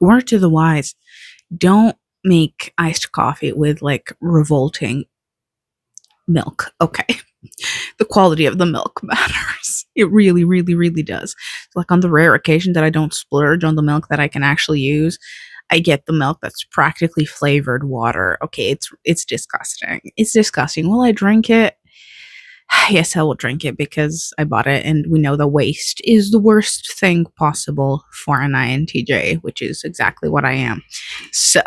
Word to the wise, don't make iced coffee with like revolting milk. Okay. The quality of the milk matters. It really, really, really does. Like on the rare occasion that I don't splurge on the milk that I can actually use, I get the milk that's practically flavored water. Okay, it's disgusting. It's disgusting. Will I drink it? Yes, I will drink it because I bought it, and we know the waste is the worst thing possible for an INTJ, which is exactly what I am. So,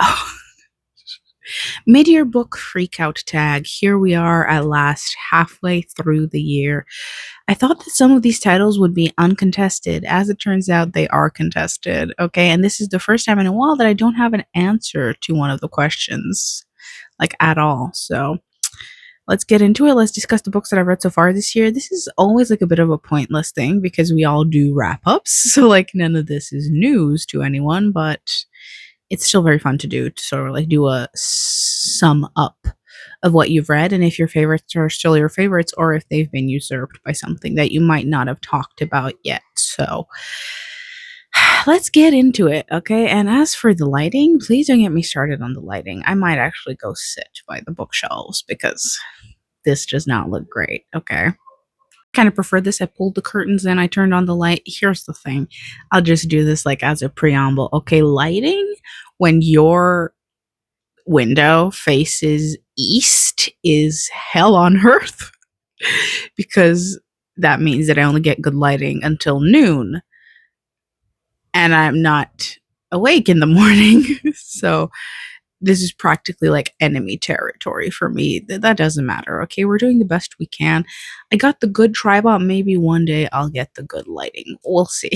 mid-year book freakout tag. Here we are at last, halfway through the year. I thought that some of these titles would be uncontested. As it turns out, they are contested. Okay, and this is the first time in a while that I don't have an answer to one of the questions, like at all. So let's get into it. Let's discuss the books that I've read so far this year. This is always like a bit of a pointless thing because we all do wrap ups. So, like, none of this is news to anyone, but it's still very fun to do, to sort of like do a sum up of what you've read and if your favorites are still your favorites or if they've been usurped by something that you might not have talked about yet. So let's get into it, okay? And as for the lighting, please don't get me started on the lighting. I might actually go sit by the bookshelves because this does not look great, okay? Kind of prefer this. I pulled the curtains and I turned on the light. Here's the thing. I'll just do this like as a preamble. Okay, lighting when your window faces east is hell on earth because that means that I only get good lighting until noon and I'm not awake in the morning. So this is practically like enemy territory for me. That doesn't matter. Okay, we're doing the best we can. I got the good tripod. Maybe one day I'll get the good lighting. We'll see.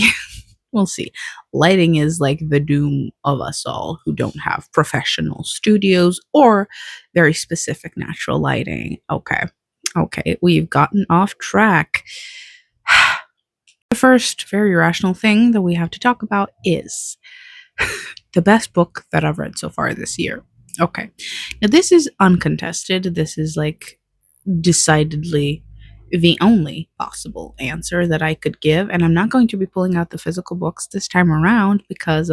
We'll see. Lighting is like the doom of us all who don't have professional studios or very specific natural lighting. Okay, we've gotten off track. The first very rational thing that we have to talk about is the best book that I've read so far this year. Okay. Now, this is uncontested. This is like decidedly the only possible answer that I could give. And I'm not going to be pulling out the physical books this time around because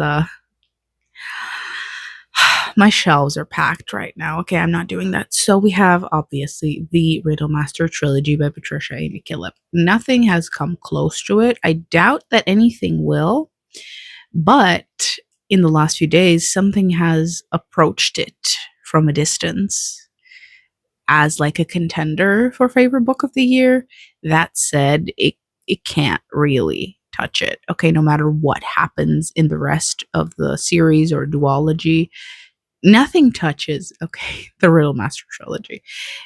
my shelves are packed right now. Okay, I'm not doing that. So we have obviously the Riddle Master trilogy by Patricia A. McKillip. Nothing has come close to it. I doubt that anything will, but in the last few days, something has approached it from a distance as like a contender for favorite book of the year. That said, it can't really touch it. Okay, no matter what happens in the rest of the series or duology, nothing touches, okay, the Riddle Master trilogy.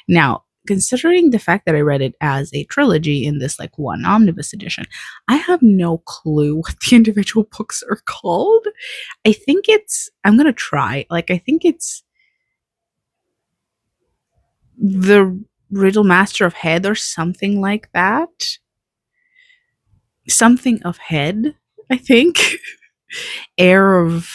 Now, considering the fact that I read it as a trilogy in this like one omnibus edition, I have no clue what the individual books are called. I think I'm gonna try. Like, I think it's the Riddle Master of Head or something like that. Something of Head, I think. Air of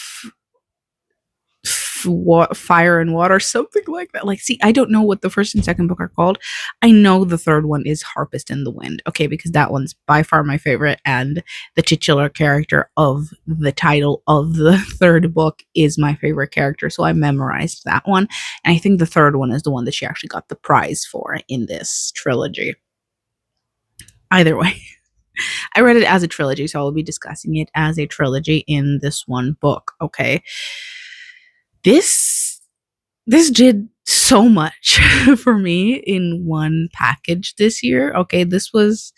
fire and water, something like that. Like, see, I don't know what the first and second book are called. I know the third one is Harpist in the Wind, okay, because that one's by far my favorite, and the titular character of the title of the third book is my favorite character, so I memorized that one, and I think the third one is the one that she actually got the prize for in this trilogy. Either way, I read it as a trilogy, so I'll be discussing it as a trilogy in this one book, okay? This did so much for me in one package this year. Okay, this was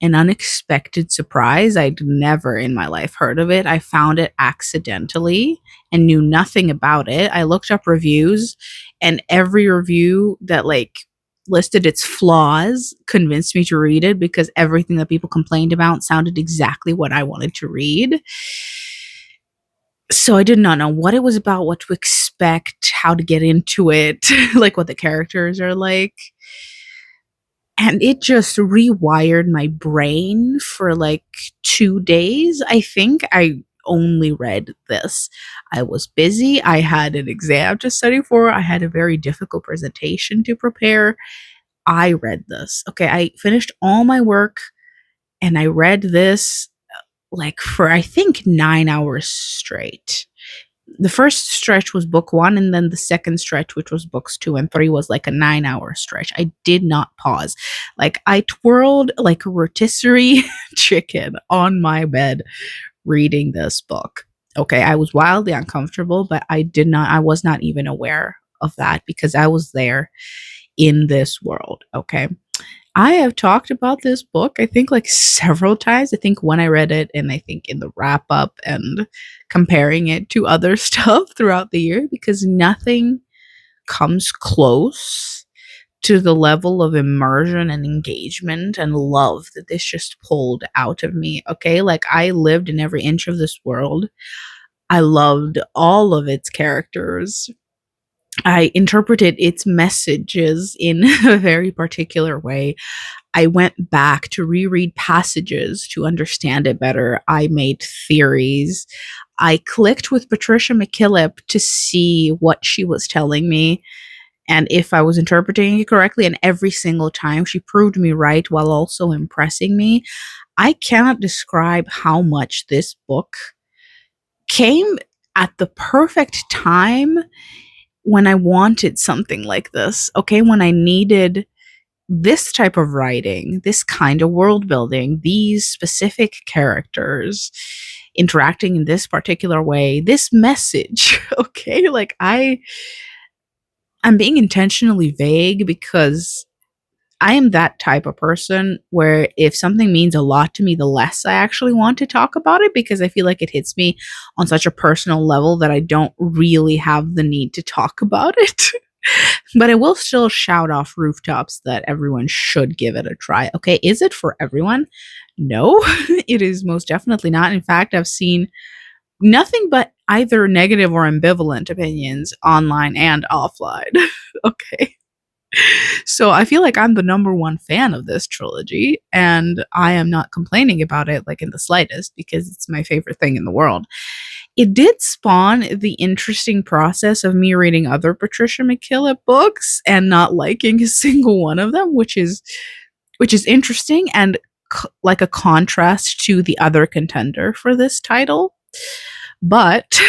an unexpected surprise. I'd never in my life heard of it. I found it accidentally and knew nothing about it. I looked up reviews, and every review that like listed its flaws convinced me to read it because everything that people complained about sounded exactly what I wanted to read. So I did not know what it was about, what to expect, how to get into it, like what the characters are like. And it just rewired my brain for like 2 days. I think I only read this. I was busy. I had an exam to study for. I had a very difficult presentation to prepare. I read this. Okay, I finished all my work and I read this like for I think 9 hours straight. The first stretch was book one, and then the second stretch, which was books 2 and 3, was like a 9 hour stretch. I did not pause. Like I twirled like a rotisserie chicken on my bed reading this book. Okay, I was wildly uncomfortable, but I was not even aware of that because I was there in this world. Okay. I have talked about this book, I think, like several times. I think when I read it, and I think in the wrap up and comparing it to other stuff throughout the year, because nothing comes close to the level of immersion and engagement and love that this just pulled out of me. Okay. Like I lived in every inch of this world. I loved all of its characters. I interpreted its messages in a very particular way. I went back to reread passages to understand it better. I made theories. I clicked with Patricia McKillip to see what she was telling me and if I was interpreting it correctly. And every single time she proved me right while also impressing me. I cannot describe how much this book came at the perfect time when I wanted something like this. Okay, when I needed this type of writing, this kind of world building, these specific characters interacting in this particular way, this message. Okay, like I'm being intentionally vague because I am that type of person where if something means a lot to me, the less I actually want to talk about it because I feel like it hits me on such a personal level that I don't really have the need to talk about it. But I will still shout off rooftops that everyone should give it a try. Okay, is it for everyone? No, it is most definitely not. In fact, I've seen nothing but either negative or ambivalent opinions online and offline. Okay. So I feel like I'm the number one fan of this trilogy, and I am not complaining about it like in the slightest because it's my favorite thing in the world. It did spawn the interesting process of me reading other Patricia McKillip books and not liking a single one of them, which is interesting and like a contrast to the other contender for this title. But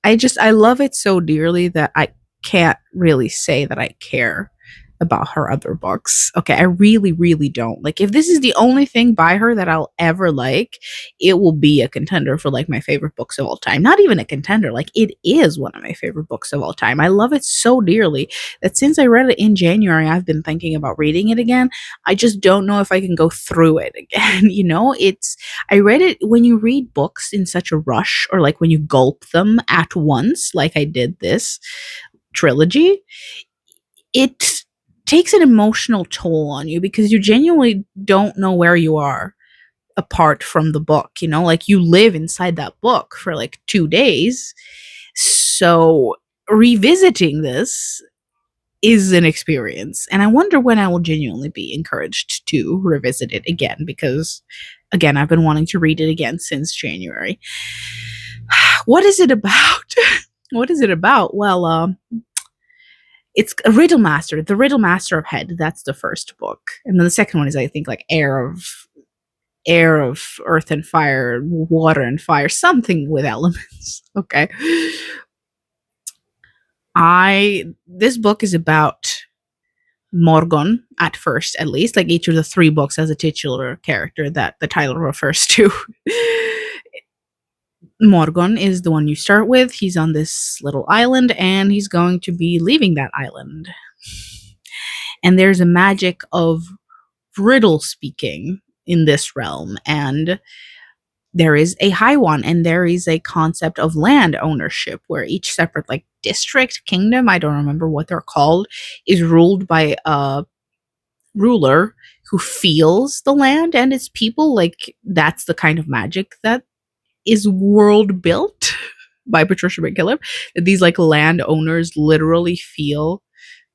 I love it so dearly that I can't really say that I care about her other books. Okay, I really, really don't. Like, if this is the only thing by her that I'll ever like, it will be a contender for like my favorite books of all time. Not even a contender, like, it is one of my favorite books of all time. I love it so dearly that since I read it in January, I've been thinking about reading it again. I just don't know if I can go through it again. I read it when you read books in such a rush or like when you gulp them at once, like I did this trilogy, it takes an emotional toll on you because you genuinely don't know where you are apart from the book, like you live inside that book for like 2 days. So revisiting this is an experience. And I wonder when I will genuinely be encouraged to revisit it again because, again, I've been wanting to read it again since January. What is it about? What is it about? Well, it's a Riddle Master, the Riddle Master of Head. That's the first book, and then the second one is, I think, like Heir of Earth and Fire, Water and Fire, something with elements. Okay, this book is about Morgon at first, at least. Like each of the three books has a titular character that the title refers to. Morgon is the one you start with. He's on this little island and he's going to be leaving that island. And there's a magic of riddle speaking in this realm. And there is a high one, and there is a concept of land ownership where each separate like district, kingdom, I don't remember what they're called, is ruled by a ruler who feels the land and its people. Like that's the kind of magic that is world built by Patricia McKillip. These like landowners literally feel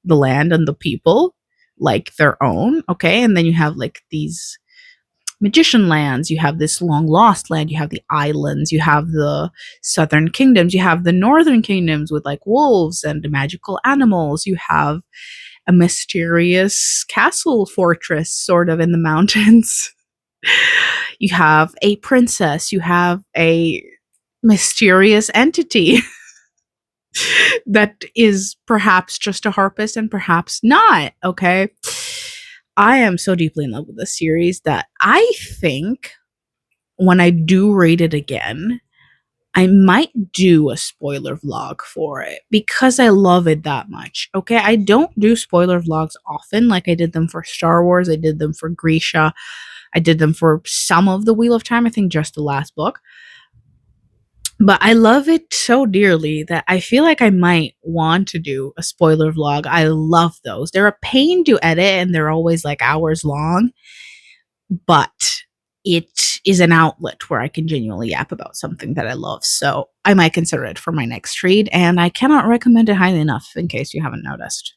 the land and the people like their own. Okay. And then you have like these magician lands, you have this long lost land, you have the islands, you have the southern kingdoms, you have the northern kingdoms with like wolves and magical animals, you have a mysterious castle fortress sort of in the mountains. You have a princess, you have a mysterious entity that is perhaps just a harpist and perhaps not, okay? I am so deeply in love with this series that I think when I do read it again, I might do a spoiler vlog for it because I love it that much. Okay, I don't do spoiler vlogs often, like I did them for Star Wars, I did them for Grisha, I did them for some of the Wheel of Time, I think just the last book. But I love it so dearly that I feel like I might want to do a spoiler vlog. I love those. They're a pain to edit and they're always like hours long, but it is an outlet where I can genuinely yap about something that I love. So I might consider it for my next read, and I cannot recommend it highly enough in case you haven't noticed.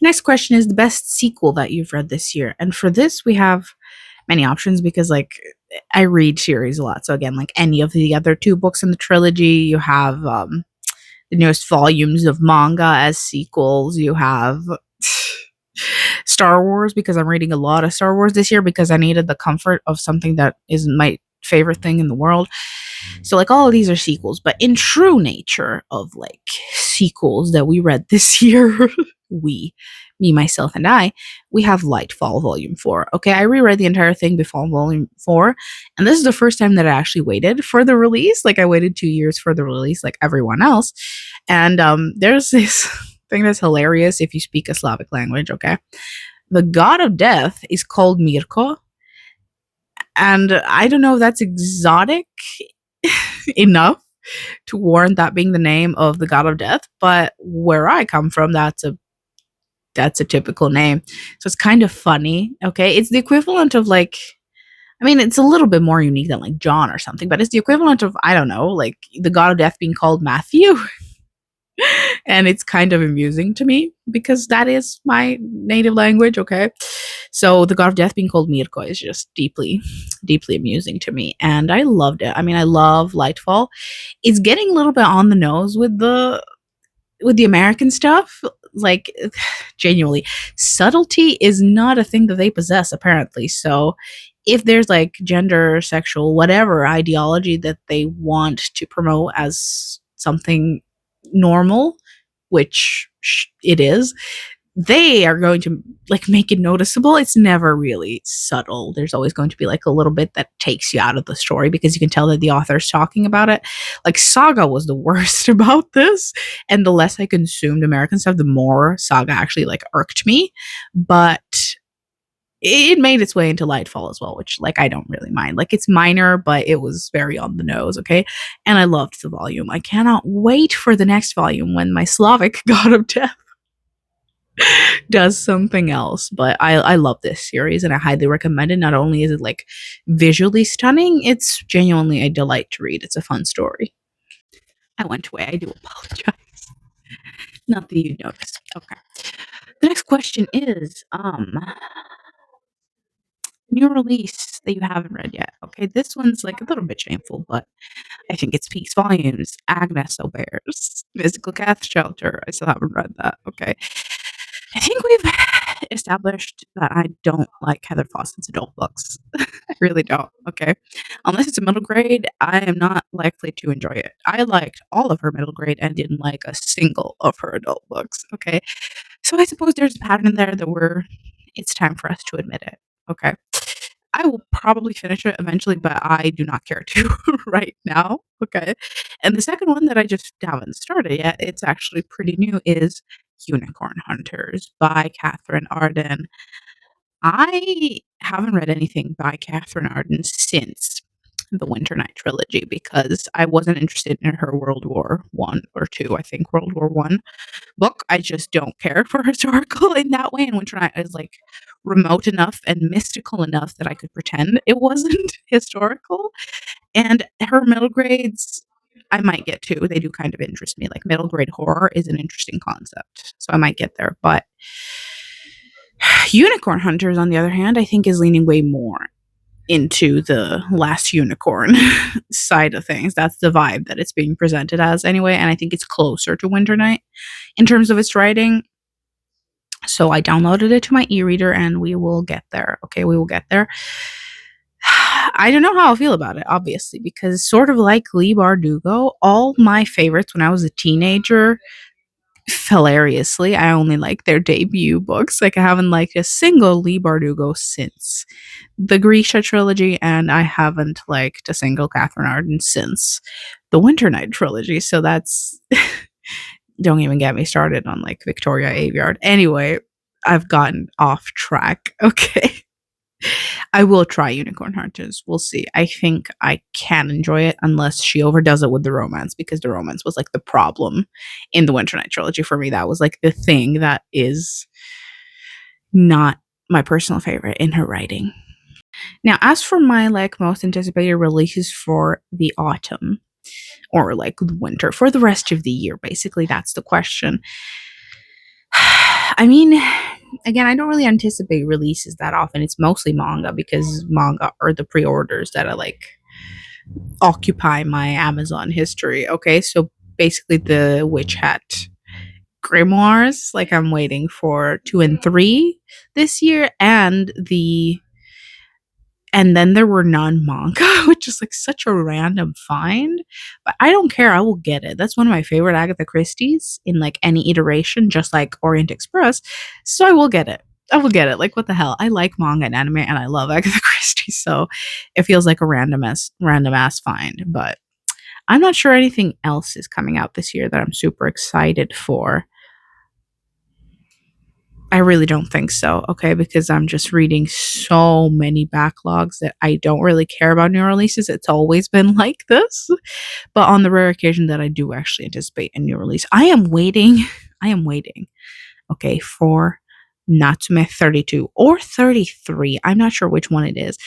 Next question is the best sequel that you've read this year. And for this, we have many options because, like, I read series a lot. So, again, like any of the other two books in the trilogy, you have the newest volumes of manga as sequels. You have Star Wars because I'm reading a lot of Star Wars this year because I needed the comfort of something that isn't my favorite thing in the world. So like all of these are sequels, but in true nature of like sequels that we read this year, me, myself, and I, we have Lightfall Volume 4. Okay, I reread the entire thing before Volume 4, and this is the first time that I actually waited for the release. Like I waited 2 years for the release like everyone else. And there's this thing that's hilarious if you speak a Slavic language, okay? The god of death is called Mirko, and I don't know if that's exotic enough to warrant that being the name of the god of death, but where I come from, that's a typical name. So it's kind of funny. Okay, it's the equivalent of like, I mean, it's a little bit more unique than like John or something, but it's the equivalent of, I don't know, like the god of death being called Matthew. And it's kind of amusing to me because that is my native language. Okay, so the god of death being called Mirko is just deeply, deeply amusing to me, and I loved it. I mean, I love Lightfall. It's getting a little bit on the nose with the American stuff. Like, genuinely, subtlety is not a thing that they possess, apparently. So, if there's like gender, sexual, whatever ideology that they want to promote as something normal, which it is, they are going to like make it noticeable. It's never really subtle. There's always going to be like a little bit that takes you out of the story because you can tell that the author's talking about it. Like Saga was the worst about this, and the less I consumed American stuff, the more Saga actually like irked me. But it made its way into Lightfall as well, which like I don't really mind. Like it's minor, but it was very on the nose, okay? And I loved the volume. I cannot wait for the next volume when my Slavic god of death does something else. But I love this series and I highly recommend it. Not only is it like visually stunning, it's genuinely a delight to read. It's a fun story. I went away. I do apologize. Not that you noticed. Okay. The next question is new release that you haven't read yet. Okay, this one's like a little bit shameful, but I think it's Peace Volumes, Agnes O'Bears, Mystical Cath Shelter. I still haven't read that. Okay. I think we've established that I don't like Heather Fawcett's adult books. I really don't. Okay. Unless it's a middle grade, I am not likely to enjoy it. I liked all of her middle grade and didn't like a single of her adult books. Okay. So I suppose there's a pattern there that it's time for us to admit it. Okay. I will probably finish it eventually, but I do not care to right now. Okay. And the second one that I just haven't started yet, it's actually pretty new, is Unicorn Hunters by Catherine Arden. I haven't read anything by Catherine Arden since the Winter Night trilogy because I wasn't interested in her World War One or Two. I think World War One book. I just don't care for historical in that way. And Winter Night is like remote enough and mystical enough that I could pretend it wasn't historical. And her middle grades, I might get to. They do kind of interest me. Like middle grade horror is an interesting concept. So I might get there. But Unicorn Hunters, on the other hand, I think is leaning way more into the last unicorn side of things. That's the vibe that it's being presented as anyway. And I think it's closer to Winter Night in terms of its writing. So I downloaded it to my e-reader and we will get there. Okay, we will get there. I don't know how I feel about it, obviously, because sort of like Lee Bardugo, all my favorites when I was a teenager, hilariously, I only like their debut books. Like, I haven't liked a single Lee Bardugo since the Grisha trilogy, and I haven't liked a single Catherine Arden since the Winter Night trilogy. So that's don't even get me started on like Victoria Aveyard. Anyway, I've gotten off track. Okay. I will try Unicorn Hunters. We'll see. I think I can enjoy it unless she overdoes it with the romance, because the romance was like the problem in the Winter Night trilogy for me. That was like the thing that is not my personal favorite in her writing. Now, as for my like most anticipated releases for the autumn or like winter, for the rest of the year, basically, that's the question. I mean, again, I don't really anticipate releases that often. It's mostly manga because manga are the pre-orders that I like occupy my Amazon history. Okay, so basically the Witch Hat grimoires, like I'm waiting for 2 and 3 this year, and then there were non-manga, which is like such a random find. But I don't care, I will get it. That's one of my favorite Agatha Christie's in like any iteration, just like Orient Express. So I will get it. I will get it. Like, what the hell? I like manga and anime and I love Agatha Christie, so it feels like a random ass find. But I'm not sure anything else is coming out this year that I'm super excited for. I really don't think so, okay, because I'm just reading so many backlogs that I don't really care about new releases. It's always been like this. But on the rare occasion that I do actually anticipate a new release, I am waiting, okay, for Natsume 32 or 33. I'm not sure which one it is.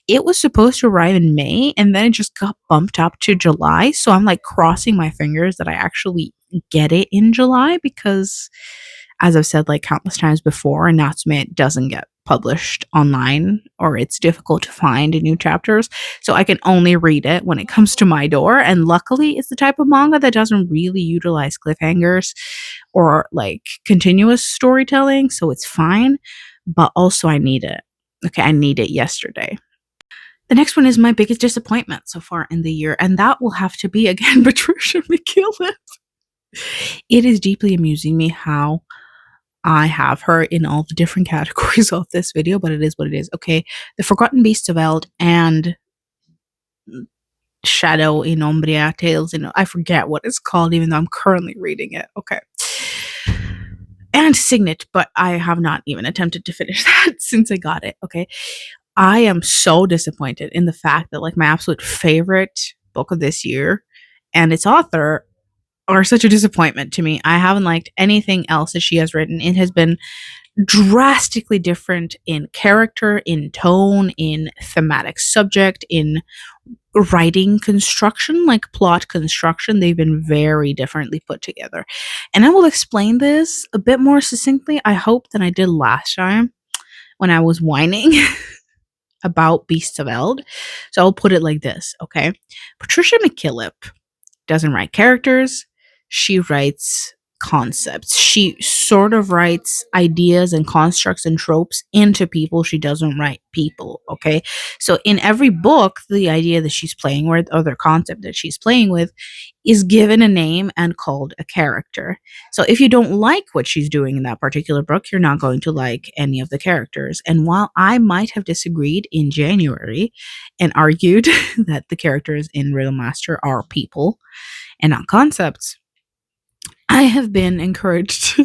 It was supposed to arrive in May and then it just got bumped up to July. So I'm like crossing my fingers that I actually get it in July, because as I've said like countless times before, Natsume doesn't get published online, or it's difficult to find new chapters. So I can only read it when it comes to my door. And luckily, it's the type of manga that doesn't really utilize cliffhangers or like continuous storytelling. So it's fine. But also, I need it. Okay, I need it yesterday. The next one is my biggest disappointment so far in the year, and that will have to be again Patricia McKillip. It is deeply amusing me how I have her in all the different categories of this video, but it is what it is. Okay, The Forgotten Beasts of Eld and Shadow in Umbria Tales in, I forget what it's called, even though I'm currently reading it. Okay. And Signet, but I have not even attempted to finish that since I got it. Okay. I am so disappointed in the fact that like my absolute favorite book of this year and its author are such a disappointment to me. I haven't liked anything else that she has written. It has been drastically different in character, in tone, in thematic subject, in writing construction, like plot construction. They've been very differently put together. And I will explain this a bit more succinctly, I hope, than I did last time when I was whining about Beasts of Eld. So I'll put it like this, okay? Patricia McKillip doesn't write characters, she writes concepts. She sort of writes ideas and constructs and tropes into people. She doesn't write people, okay? So in every book, the idea that she's playing with, or the concept that she's playing with, is given a name and called a character. So if you don't like what she's doing in that particular book, you're not going to like any of the characters. And while I might have disagreed in January and argued that the characters in Riddle Master are people and not concepts, I have been encouraged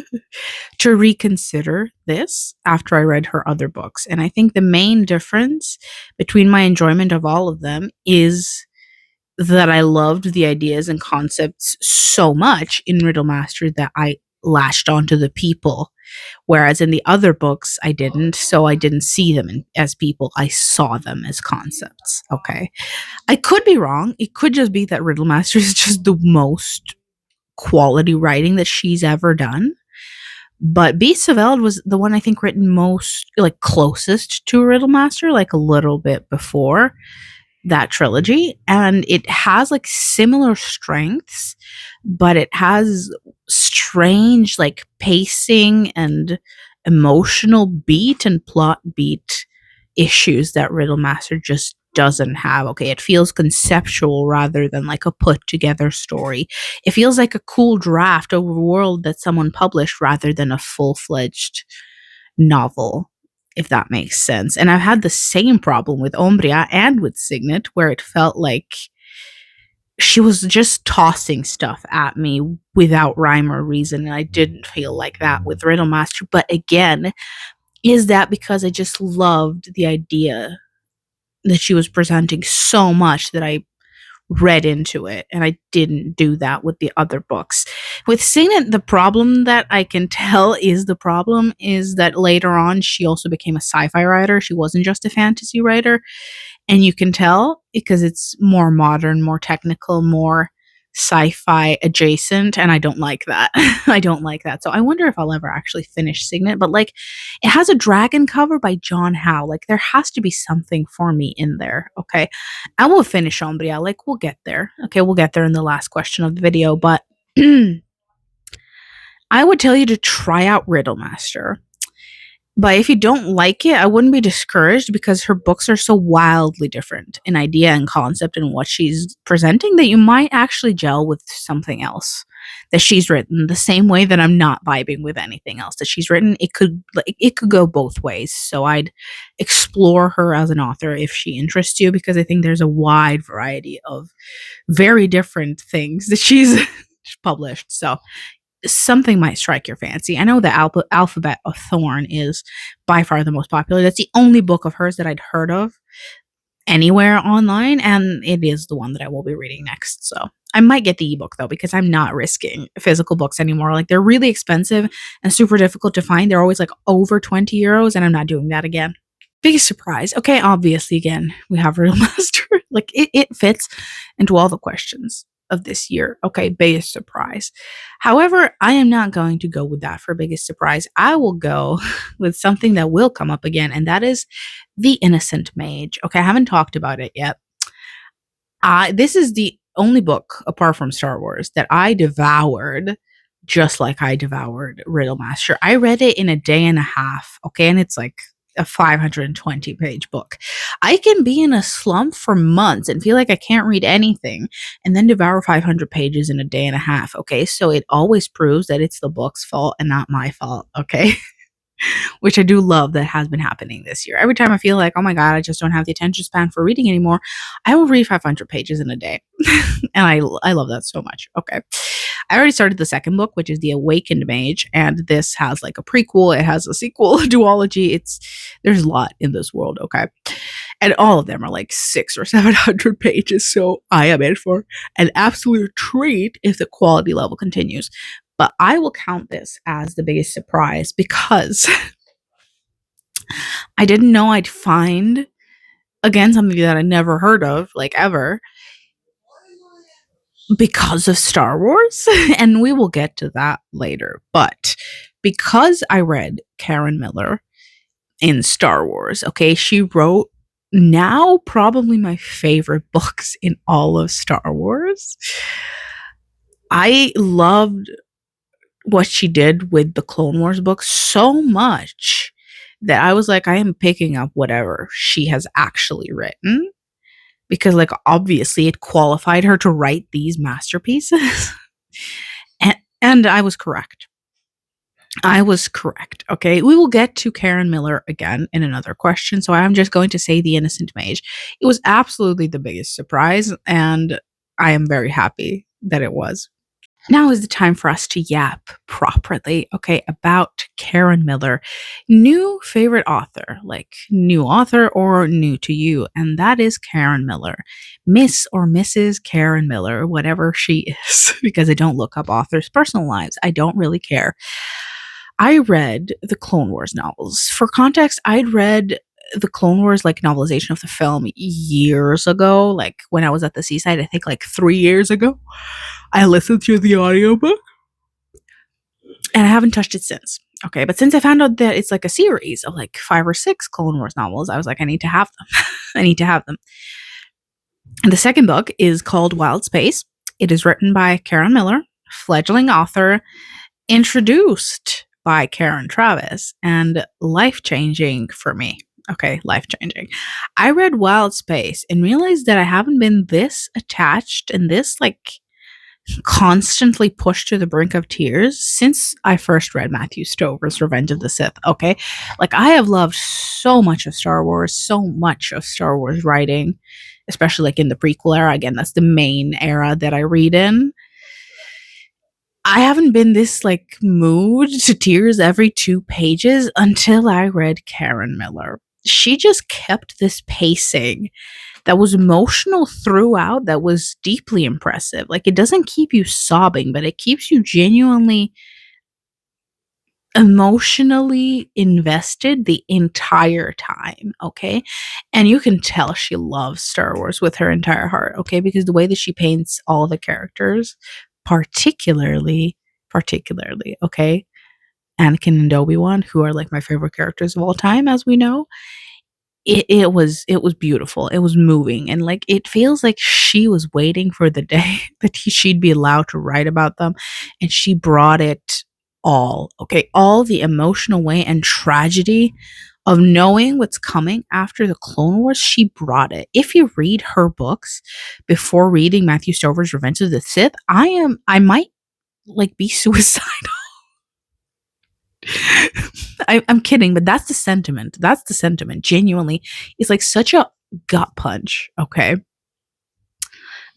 to reconsider this after I read her other books. And I think the main difference between my enjoyment of all of them is that I loved the ideas and concepts so much in Riddle Master that I latched onto the people. Whereas in the other books, I didn't. So I didn't see them as people. I saw them as concepts. Okay. I could be wrong. It could just be that Riddle Master is just the most quality writing that she's ever done. But Beasts of Eld was the one I think written most, like closest to Riddle Master, like a little bit before that trilogy. And it has like similar strengths, but it has strange like pacing and emotional beat and plot beat issues that Riddle Master just doesn't have. Okay, it feels conceptual rather than like a put together story. It feels like a cool draft of a world that someone published rather than a full-fledged novel, if that makes sense. And I've had the same problem with Mrlja and with Signet, where it felt like she was just tossing stuff at me without rhyme or reason. And I didn't feel like that with Riddle Master. But again, is that because I just loved the idea that she was presenting so much that I read into it, and I didn't do that with the other books. With Signet, the problem that I can tell is that later on she also became a sci-fi writer. She wasn't just a fantasy writer, and you can tell because it's more modern, more technical, more sci-fi adjacent, and I don't like that. I don't like that. So I wonder if I'll ever actually finish Signet, but like it has a dragon cover by John Howe. Like there has to be something for me in there. Okay. I will finish Mrlja. Like we'll get there. Okay, we'll get there in the last question of the video, but I would tell you to try out Riddle Master. But if you don't like it, I wouldn't be discouraged because her books are so wildly different in idea and concept and what she's presenting that you might actually gel with something else that she's written the same way that I'm not vibing with anything else that she's written. It could go both ways. So I'd explore her as an author if she interests you, because I think there's a wide variety of very different things that she's published. So something might strike your fancy. I know the Alphabet of Thorn is by far the most popular. That's the only book of hers that I'd heard of anywhere online, and it is the one that I will be reading next. So I might get the ebook though, because I'm not risking physical books anymore. Like they're really expensive and super difficult to find. They're always like over 20 euros, and I'm not doing that again. Biggest surprise. Okay, obviously, again, we have Riddle Master. Like it fits into all the questions of this year. Okay, biggest surprise. However, I am not going to go with that for biggest surprise. I will go with something that will come up again, and that is The Innocent Mage. Okay, I haven't talked about it yet. This is the only book, apart from Star Wars, that I devoured just like I devoured Riddle Master. I read it in a day and a half, okay, and it's like a 520 page book. I can be in a slump for months and feel like I can't read anything and then devour 500 pages in a day and a half. Okay. So it always proves that it's the book's fault and not my fault. Okay. Which I do love that has been happening this year. Every time I feel like, oh my God, I just don't have the attention span for reading anymore, I will read 500 pages in a day. And I love that so much. Okay. I already started the second book, which is The Awakened Mage, and this has like a prequel, it has a sequel, a duology. There's a lot in this world, okay? And all of them are like 600 or 700 pages, so I am in for an absolute treat if the quality level continues. But I will count this as the biggest surprise because I didn't know I'd find, again, something that I never heard of, like ever, because of Star Wars. And we will get to that later. But because I read Karen Miller in Star Wars, okay, she wrote now probably my favorite books in all of Star Wars. I loved what she did with the Clone Wars books so much that I was like, I am picking up whatever she has actually written, because like obviously it qualified her to write these masterpieces. and I was correct. I was correct. Okay, we will get to Karen Miller again in another question, so I'm just going to say The Innocent Mage. It was absolutely the biggest surprise, and I am very happy that it was. Now is the time for us to yap properly, okay, about Karen Miller. New favorite author, like new author or new to you, and that is Karen Miller. Miss or Mrs. Karen Miller, whatever she is, because I don't look up authors' personal lives. I don't really care. I read the Clone Wars novels. For context, I'd read the Clone Wars like novelization of the film years ago, like when I was at the seaside, I think like 3 years ago. I listened to the audiobook and I haven't touched it since. Okay, but since I found out that it's like a series of like 5 or 6 Clone Wars novels, I was like, I need to have them. I need to have them. And the second book is called Wild Space. It is written by Karen Miller, fledgling author, introduced by Karen Travis, and life-changing for me. Okay, life changing. I read Wild Space and realized that I haven't been this attached and this like constantly pushed to the brink of tears since I first read Matthew Stover's Revenge of the Sith. Okay, like I have loved so much of Star Wars, so much of Star Wars writing, especially like in the prequel era. Again, that's the main era that I read in. I haven't been this like moved to tears every 2 pages until I read Karen Miller. She just kept this pacing that was emotional throughout, that was deeply impressive. Like it doesn't keep you sobbing, but it keeps you genuinely emotionally invested the entire time, okay? And you can tell she loves Star Wars with her entire heart, okay? Because the way that she paints all the characters, particularly, okay? Anakin and Obi-Wan, who are like my favorite characters of all time, as we know, it was beautiful. It was moving, and like it feels like she was waiting for the day that she'd be allowed to write about them, and she brought it all. Okay, all the emotional way and tragedy of knowing what's coming after the Clone Wars. She brought it. If you read her books before reading Matthew Stover's Revenge of the Sith, I might like be suicidal. I'm kidding, but that's the sentiment. That's the sentiment. Genuinely, it's like such a gut punch. Okay,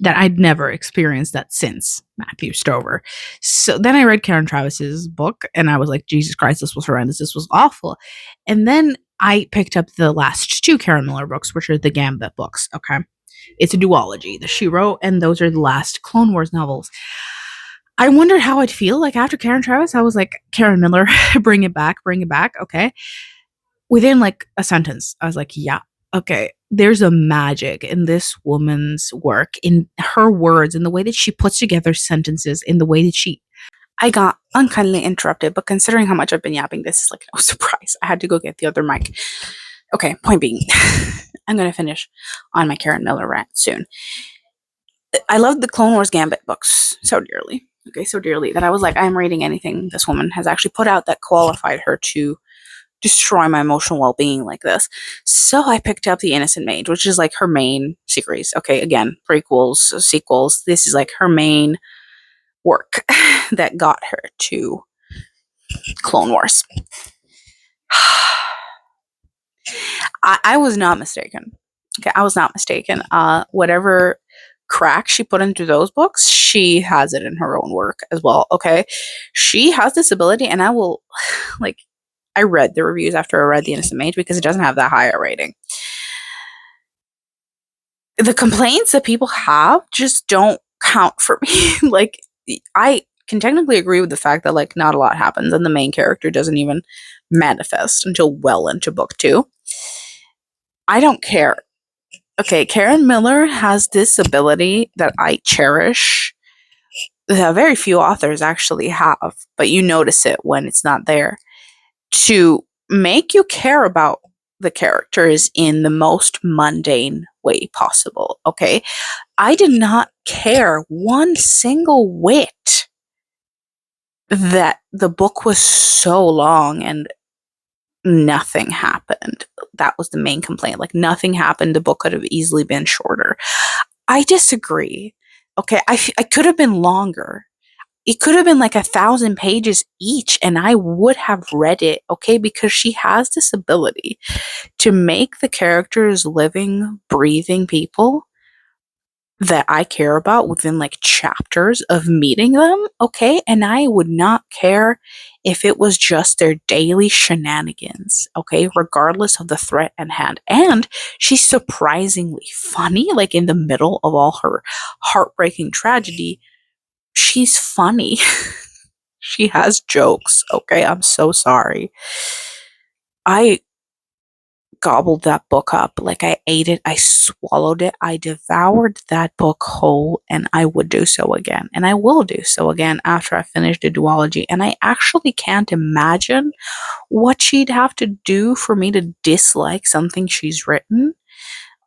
that I'd never experienced that since Matthew Stover. So then I read Karen Travis's book, and I was like, Jesus Christ, this was horrendous. This was awful. And then I picked up the last two Karen Miller books, which are the Gambit books. Okay, it's a duology that she wrote, and those are the last Clone Wars novels. I wondered how I'd feel like after Karen Travis. I was like, Karen Miller, bring it back, bring it back. Okay. Within like a sentence, I was like, yeah, okay. There's a magic in this woman's work, in her words, in the way that she puts together sentences, in the way that she. I got unkindly interrupted, but considering how much I've been yapping, this is like no surprise. I had to go get the other mic. Okay, point being, I'm going to finish on my Karen Miller rant soon. I loved the Clone Wars Gambit books so dearly. Okay, so dearly that I was like, I'm reading anything this woman has actually put out that qualified her to destroy my emotional well-being like this. So I picked up The Innocent Mage, which is like her main series. Okay, again, prequels, sequels. This is like her main work that got her to Clone Wars. I was not mistaken. Okay, I was not mistaken. Whatever crack she put into those books, she has it in her own work as well. Okay, she has this ability, and I will like. I read the reviews after I read The Innocent Mage because it doesn't have that high a rating. The complaints that people have just don't count for me. Like, I can technically agree with the fact that like not a lot happens and the main character doesn't even manifest until well into book 2. I don't care. Okay, Karen Miller has this ability that I cherish that very few authors actually have, but you notice it when it's not there, to make you care about the characters in the most mundane way possible. Okay, I did not care one single whit that the book was so long and nothing happened. That was the main complaint. Like, nothing happened. The book could have easily been shorter. I disagree. Okay, I could have been longer. It could have been like 1,000 pages each, and I would have read it, okay? Because she has this ability to make the characters living, breathing people that I care about within like chapters of meeting them, okay? And I would not care if it was just their daily shenanigans, okay? Regardless of the threat at hand. And she's surprisingly funny, like in the middle of all her heartbreaking tragedy. She's funny. She has jokes, okay? I'm so sorry. I gobbled that book up. Like, I ate it, I swallowed it, I devoured that book whole, and I would do so again. And I will do so again after I finish the duology. And I actually can't imagine what she'd have to do for me to dislike something she's written.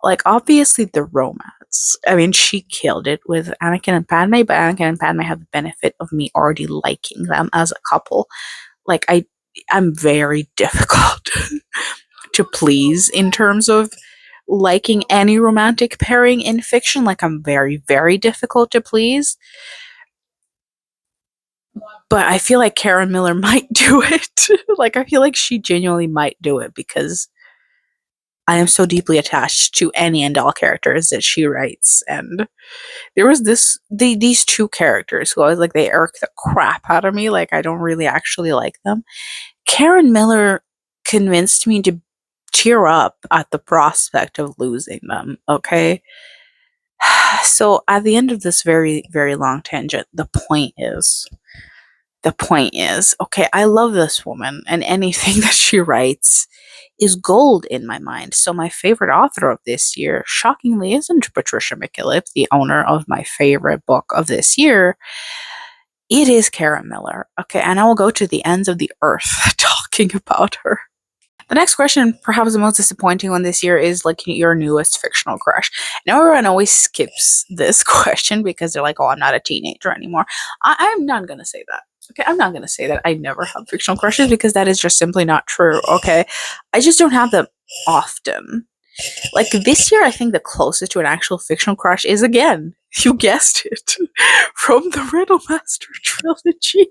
Like, obviously, the romance. I mean, she killed it with Anakin and Padme, but Anakin and Padme have the benefit of me already liking them as a couple. Like, I'm very difficult to please in terms of liking any romantic pairing in fiction. Like, I'm very, very difficult to please. But I feel like Karen Miller might do it. Like, I feel like she genuinely might do it because I am so deeply attached to any and all characters that she writes. And there was these two characters who I was like, they irk the crap out of me. Like, I don't really actually like them. Karen Miller convinced me to tear up at the prospect of losing them. Okay. So at the end of this very, very long tangent, the point is, okay, I love this woman, and anything that she writes is gold in my mind. So my favorite author of this year, shockingly, isn't Patricia McKillip, the owner of my favorite book of this year. It is Karen Miller. Okay, and I will go to the ends of the earth talking about her. The next question, perhaps the most disappointing one this year, is like your newest fictional crush. Now everyone always skips this question because they're like, "Oh, I'm not a teenager anymore." I'm not gonna say that. Okay, I'm not gonna say that I never have fictional crushes because that is just simply not true. Okay, I just don't have them often. Like this year, I think the closest to an actual fictional crush is, again, you guessed it, from the Riddle Master trilogy,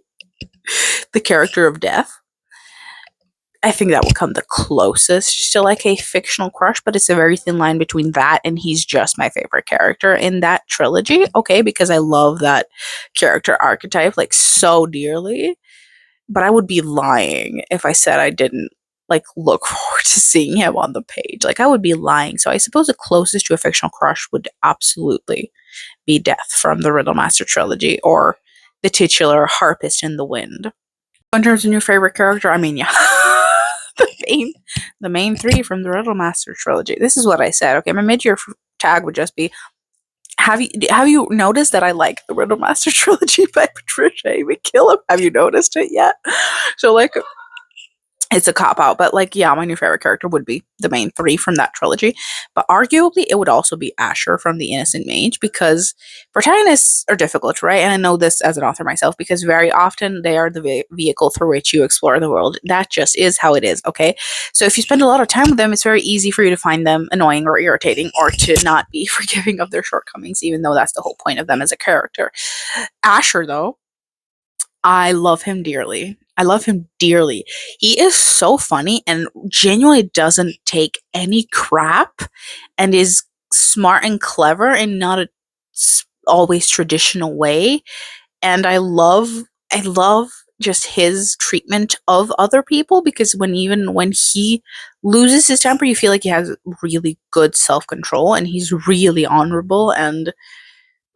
the character of Death. I think that would come the closest to like a fictional crush, but it's a very thin line between that and he's just my favorite character in that trilogy. Okay, because I love that character archetype like so dearly. But I would be lying if I said I didn't like look forward to seeing him on the page. Like, I would be lying. So I suppose the closest to a fictional crush would absolutely be Death from the Riddle Master trilogy, or the titular Harpist in the Wind. In terms of your favorite character, I mean, yeah. the main three from the Riddle Master trilogy. This is what I said. Okay, my mid-year tag would just be, have you noticed that I like the Riddle Master trilogy by Patricia McKillip? Have you noticed it yet? So like, it's a cop out, but like, yeah, my new favorite character would be the main three from that trilogy. But arguably, it would also be Asher from The Innocent Mage, because protagonists are difficult, right? And I know this as an author myself, because very often they are the vehicle through which you explore the world. That just is how it is, okay? So if you spend a lot of time with them, it's very easy for you to find them annoying or irritating, or to not be forgiving of their shortcomings, even though that's the whole point of them as a character. Asher, though, I love him dearly. I love him dearly. He is so funny and genuinely doesn't take any crap, and is smart and clever in not a always traditional way. And I love just his treatment of other people, because even when he loses his temper, you feel like he has really good self-control, and he's really honorable and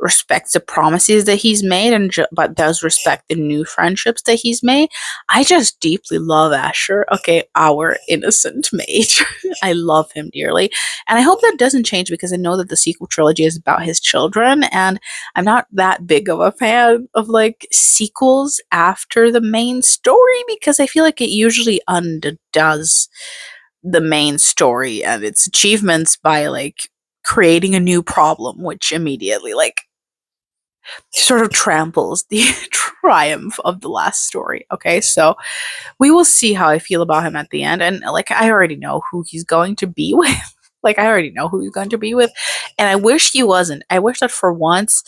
respects the promises that he's made, and but does respect the new friendships that he's made. I just deeply love Asher. Okay, our innocent mage. I love him dearly, and I hope that doesn't change, because I know that the sequel trilogy is about his children, and I'm not that big of a fan of like sequels after the main story, because I feel like it usually undoes the main story and its achievements by like creating a new problem, which immediately like sort of tramples the triumph of the last story. Okay, so we will see how I feel about him at the end. And like, I already know who he's going to be with. Like, I already know who he's going to be with. And I wish he wasn't. I wish that for once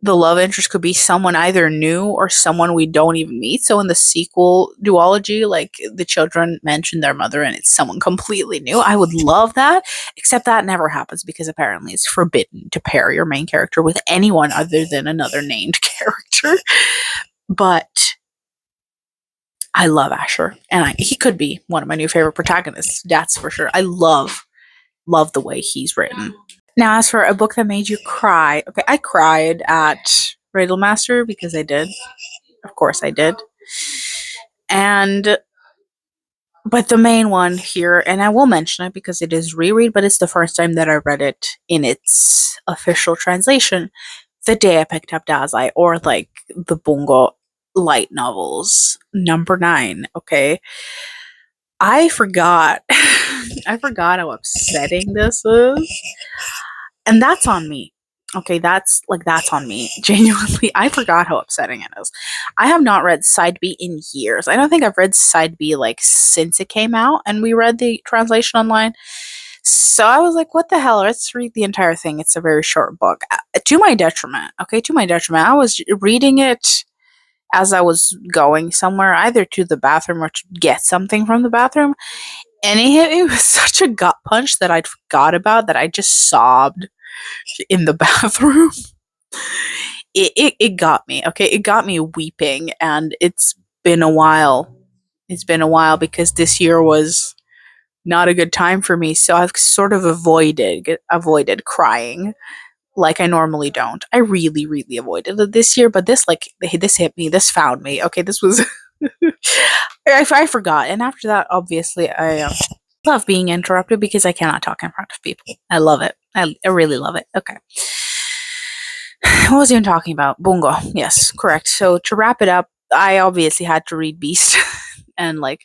the love interest could be someone either new or someone we don't even meet. So in the sequel duology, like the children mention their mother and it's someone completely new. I would love that, except that never happens, because apparently it's forbidden to pair your main character with anyone other than another named character. But I love Asher, and he could be one of my new favorite protagonists. That's for sure. I love the way he's written. Now, as for a book that made you cry, okay, I cried at Riddle Master, because I did. Of course, I did. And but the main one here, and I will mention it because it is reread, but it's the first time that I read it in its official translation. The Day I Picked Up Dazai, or like the Bungo light novels, number 9. Okay, I forgot. I forgot how upsetting this is. And that's on me. Okay, that's on me. Genuinely, I forgot how upsetting it is. I have not read Side B in years. I don't think I've read Side B like since it came out and we read the translation online. So I was like, what the hell? Let's read the entire thing. It's a very short book. To my detriment, okay, to my detriment. I was reading it as I was going somewhere, either to the bathroom or to get something from the bathroom. And it hit me with such a gut punch that I'd forgot about that I just sobbed in the bathroom. It got me, okay? It got me weeping, and it's been a while. It's been a while because this year was not a good time for me, so I've sort of avoided crying like I normally don't. I really, really avoided it this year, but this hit me. This found me. Okay, this was I forgot, and after that, obviously, I love being interrupted because I cannot talk in front of people. I love it. I really love it. Okay. What was I even talking about? Bungo. Yes, correct. So to wrap it up, I obviously had to read Beast. And like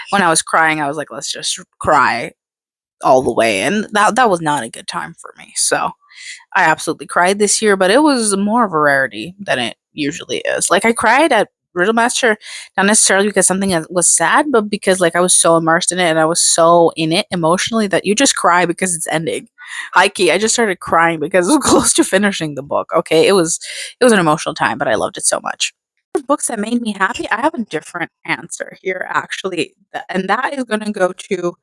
when I was crying, I was like, let's just cry all the way. And that was not a good time for me. So I absolutely cried this year, but it was more of a rarity than it usually is. Like I cried at Riddle Master, not necessarily because something was sad, but because like I was so immersed in it and I was so in it emotionally that you just cry because it's ending. High key, I just started crying because it was close to finishing the book. Okay, it was an emotional time, but I loved it so much. Books that made me happy. I have a different answer here, actually, and that is going to go to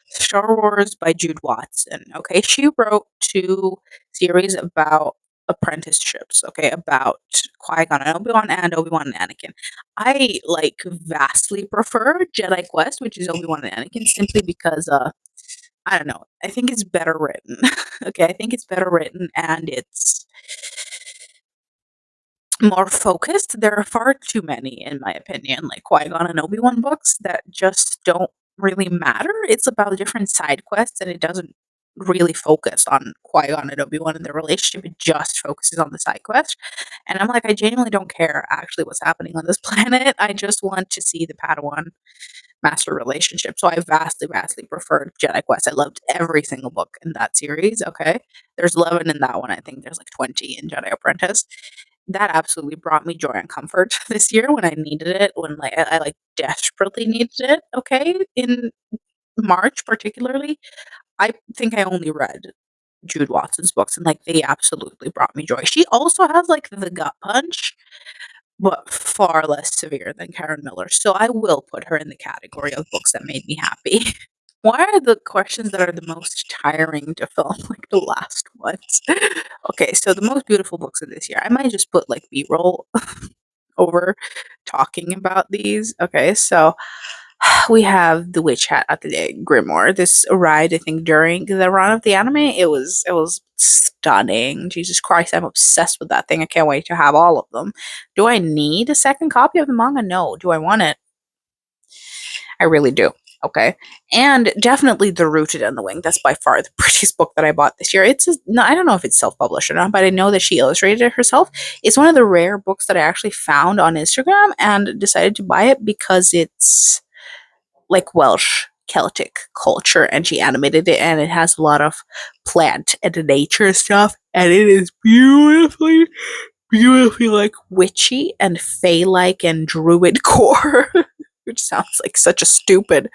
Star Wars by Jude Watson. Okay, she wrote two series about apprenticeships. Okay, about Qui Gon and Obi Wan and Obi Wan and Anakin. I like vastly prefer Jedi Quest, which is Obi Wan and Anakin, simply because I don't know. I think it's better written. Okay, I think it's better written and it's more focused. There are far too many, in my opinion, like Qui-Gon and Obi-Wan books that just don't really matter. It's about different side quests, and it doesn't really focus on Qui-Gon and Obi-Wan and their relationship. It just focuses on the side quest. And I'm like, I genuinely don't care actually what's happening on this planet. I just want to see the Padawan master relationship. So I vastly, vastly preferred Jedi Quest. I loved every single book in that series. Okay. There's 11 in that one. I think there's like 20 in Jedi Apprentice. That absolutely brought me joy and comfort this year when I needed it, when like I like desperately needed it. Okay. In March, particularly, I think I only read Jude Watson's books and like they absolutely brought me joy. She also has like the gut punch, but far less severe than Karen Miller. So I will put her in the category of books that made me happy. Why are the questions that are the most tiring to film like the last ones? Okay, so the most beautiful books of this year. I might just put like B-roll over talking about these. Okay, so we have the Witch Hat at the Grimoire. This arrived, I think, during the run of the anime. It was stunning. Jesus Christ, I'm obsessed with that thing. I can't wait to have all of them. Do I need a second copy of the manga? No. Do I want it? I really do. Okay. And definitely The Rooted and the Wing. That's by far the prettiest book that I bought this year. No, I don't know if it's self-published or not, but I know that she illustrated it herself. It's one of the rare books that I actually found on Instagram and decided to buy it because it's like Welsh Celtic culture and she animated it and it has a lot of plant and nature stuff and it is beautifully like witchy and fae-like and druid core. Which sounds like such a stupid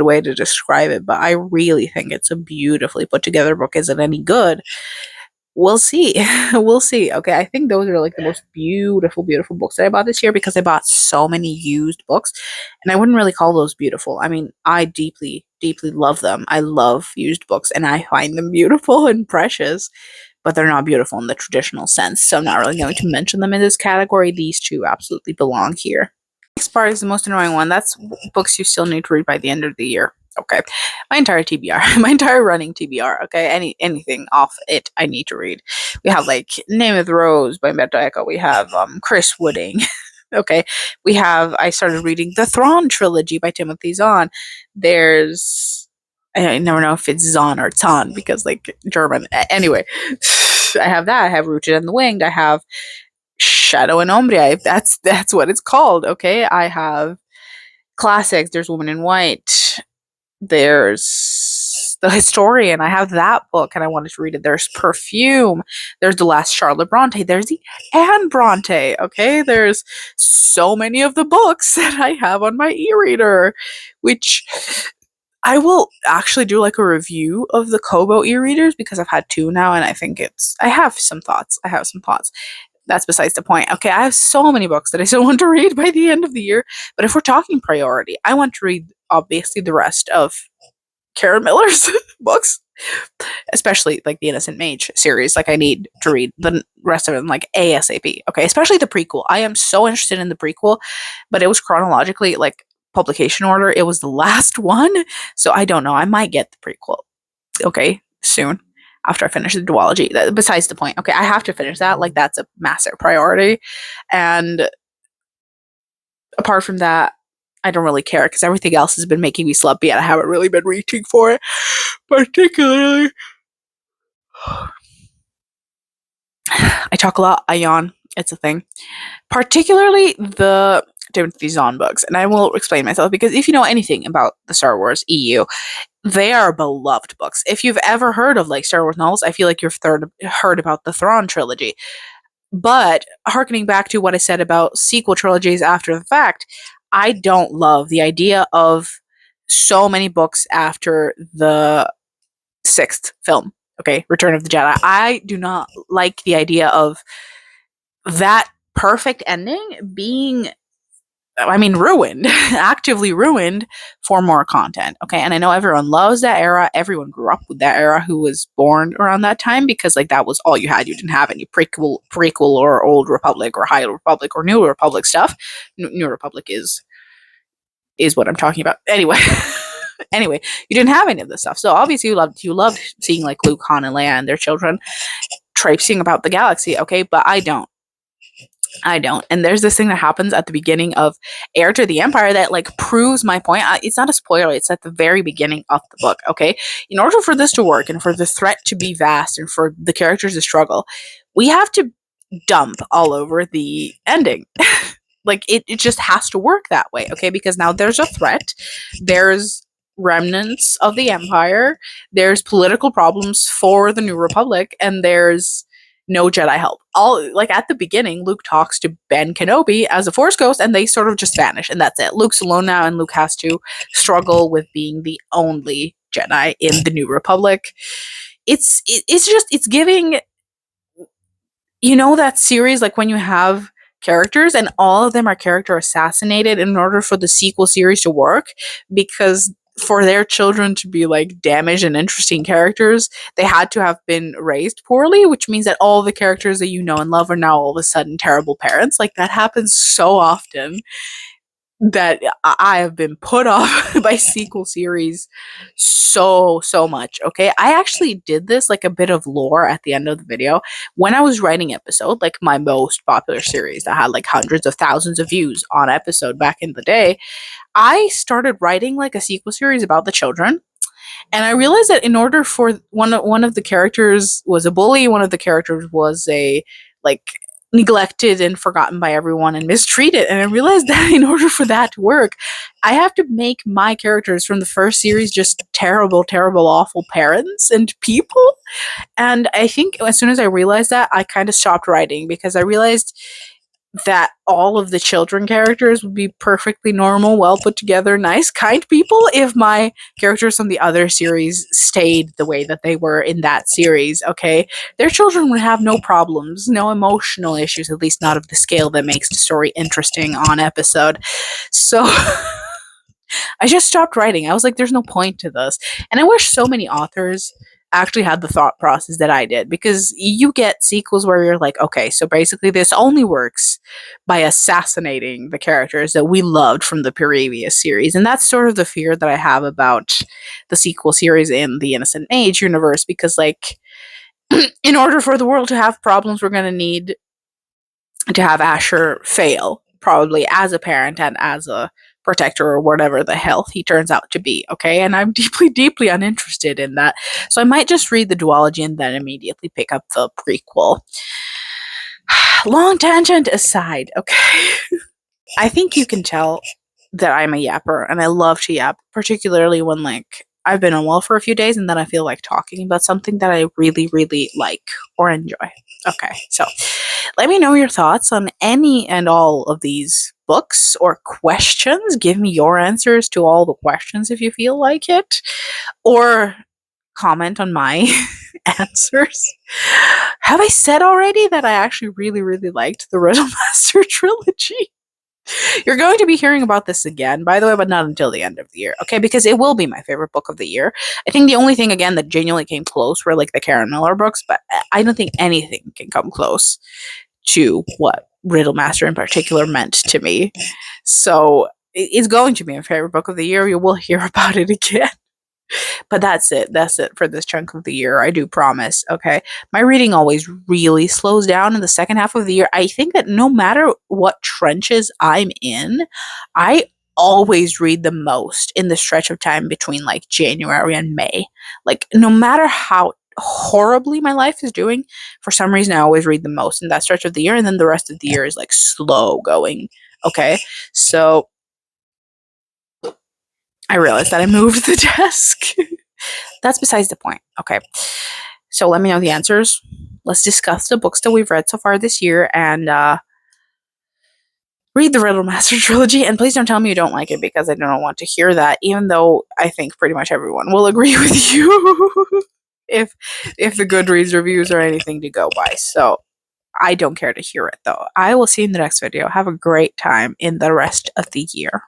way to describe it, but I really think it's a beautifully put together book. Is it any good? We'll see. We'll see. Okay, I think those are like the most beautiful books that I bought this year because I bought so many used books, and I wouldn't really call those beautiful. I mean, I deeply love them. I love used books, and I find them beautiful and precious, but they're not beautiful in the traditional sense. So I'm not really going to mention them in this category. These two absolutely belong here. Next part is the most annoying one. That's books you still need to read by the end of the year. Okay, my entire TBR, my entire running TBR. Okay, anything off it, I need to read. We have like Name of the Rose by Mrlja Echo. We have Chris Wooding. Okay, we have. I started reading the Thrawn trilogy by Timothy Zahn. There's. I never know if it's Zahn or Zahn because like German. Anyway, I have that. I have Rooted and the Winged. I have Shadow and Ombre. That's what it's called. Okay, I have classics. There's Woman in White. There's the historian. I have that book and I wanted to read it. There's Perfume. There's The Last Charlotte Bronte. There's the Anne Bronte. Okay, there's so many of the books that I have on my e-reader, which I will actually do like a review of the Kobo e-readers because I've had 2 now, and I have some thoughts. That's besides the point. Okay, I have so many books that I still want to read by the end of the year. But if we're talking priority, I want to read obviously the rest of Karen Miller's books, especially like the Innocent Mage series. Like I need to read the rest of them like ASAP. Okay, especially the prequel. I am so interested in the prequel, but it was chronologically like publication order. It was the last one, so I don't know. I might get the prequel. Okay, soon after I finish the duology. Besides the point. Okay, I have to finish that. Like that's a massive priority, and apart from that, I don't really care because everything else has been making me slumpy and I haven't really been reaching for it. Particularly, I talk a lot, I yawn, it's a thing. Particularly the Timothy Zahn books, and I will explain myself because if you know anything about the Star Wars EU, they are beloved books. If you've ever heard of like Star Wars novels, I feel like you've heard about the Thrawn trilogy. But harkening back to what I said about sequel trilogies after the fact, I don't love the idea of so many books after the 6th film. Okay, Return of the Jedi. I do not like the idea of that perfect ending being, ruined, actively ruined for more content. Okay, and I know everyone loves that era. Everyone grew up with that era who was born around that time because like that was all you had. You didn't have any prequel or Old Republic or High Republic or New Republic stuff. New Republic is what I'm talking about. Anyway, anyway, you didn't have any of this stuff. So obviously you loved seeing like Luke, Han, and Leia and their children traipsing about the galaxy. Okay, but I don't. And there's this thing that happens at the beginning of Heir to the Empire that like proves my point. It's not a spoiler. It's at the very beginning of the book. Okay. In order for this to work and for the threat to be vast and for the characters to struggle, we have to dump all over the ending. Like it just has to work that way. Okay. Because now there's a threat. There's remnants of the Empire. There's political problems for the New Republic, and there's no Jedi help. All like at the beginning, Luke talks to Ben Kenobi as a Force ghost, and they sort of just vanish, and that's it. Luke's alone now, and Luke has to struggle with being the only Jedi in the New Republic. It's giving, you know, that series like when you have characters and all of them are character assassinated in order for the sequel series to work, because for their children to be like damaged and interesting characters, they had to have been raised poorly, which means that all the characters that you know and love are now all of a sudden terrible parents. Like that happens so often that I have been put off by sequel series so much. Okay, I actually did this like a bit of lore at the end of the video when I was writing episode, like my most popular series that had like hundreds of thousands of views on episode back in the day. I started writing like a sequel series about the children, and I realized that in order for one of the characters was a bully, one of the characters was a like neglected and forgotten by everyone and mistreated, and I realized that in order for that to work, I have to make my characters from the first series just terrible, awful parents and people. And I think as soon as I realized that, I kind of stopped writing because I realized that all of the children characters would be perfectly normal, well put together, nice, kind people if my characters from the other series stayed the way that they were in that series, okay? Their children would have no problems, no emotional issues, at least not of the scale that makes the story interesting on episode. So I just stopped writing. I was like, there's no point to this. And I wish so many authors actually had the thought process that I did, because you get sequels where you're like, okay, so basically this only works by assassinating the characters that we loved from the previous series. And that's sort of the fear that I have about the sequel series in the Innocent Age universe, because like in order for the world to have problems, we're going to need to have Asher fail, probably as a parent and as a protector or whatever the hell he turns out to be, okay? And I'm deeply uninterested in that. So I might just read the duology and then immediately pick up the prequel. Long tangent aside, okay? I think you can tell that I'm a yapper and I love to yap, particularly when like I've been unwell for a few days and then I feel like talking about something that I really, really like or enjoy. Okay, so let me know your thoughts on any and all of these books or questions. Give me your answers to all the questions if you feel like it, or comment on my answers. Have I said already that I actually really, really liked the Riddle Master trilogy? You're going to be hearing about this again, by the way, but not until the end of the year, okay? Because it will be my favorite book of the year. I think the only thing, again, that genuinely came close were like the Karen Miller books, but I don't think anything can come close to what Riddle Master in particular meant to me. So it's going to be my favorite book of the year. You will hear about it again. But that's it. That's it for this chunk of the year. I do promise. Okay. My reading always really slows down in the second half of the year. I think that no matter what trenches I'm in, I always read the most in the stretch of time between like January and May. Like, no matter how horribly my life is doing, for some reason, I always read the most in that stretch of the year. And then the rest of the year is like slow going. Okay. So I realized that I moved the desk. That's besides the point. Okay. So let me know the answers. Let's discuss the books that we've read so far this year and read the Riddle Master trilogy. And please don't tell me you don't like it because I don't want to hear that, even though I think pretty much everyone will agree with you if the Goodreads reviews are anything to go by. So I don't care to hear it though. I will see you in the next video. Have a great time in the rest of the year.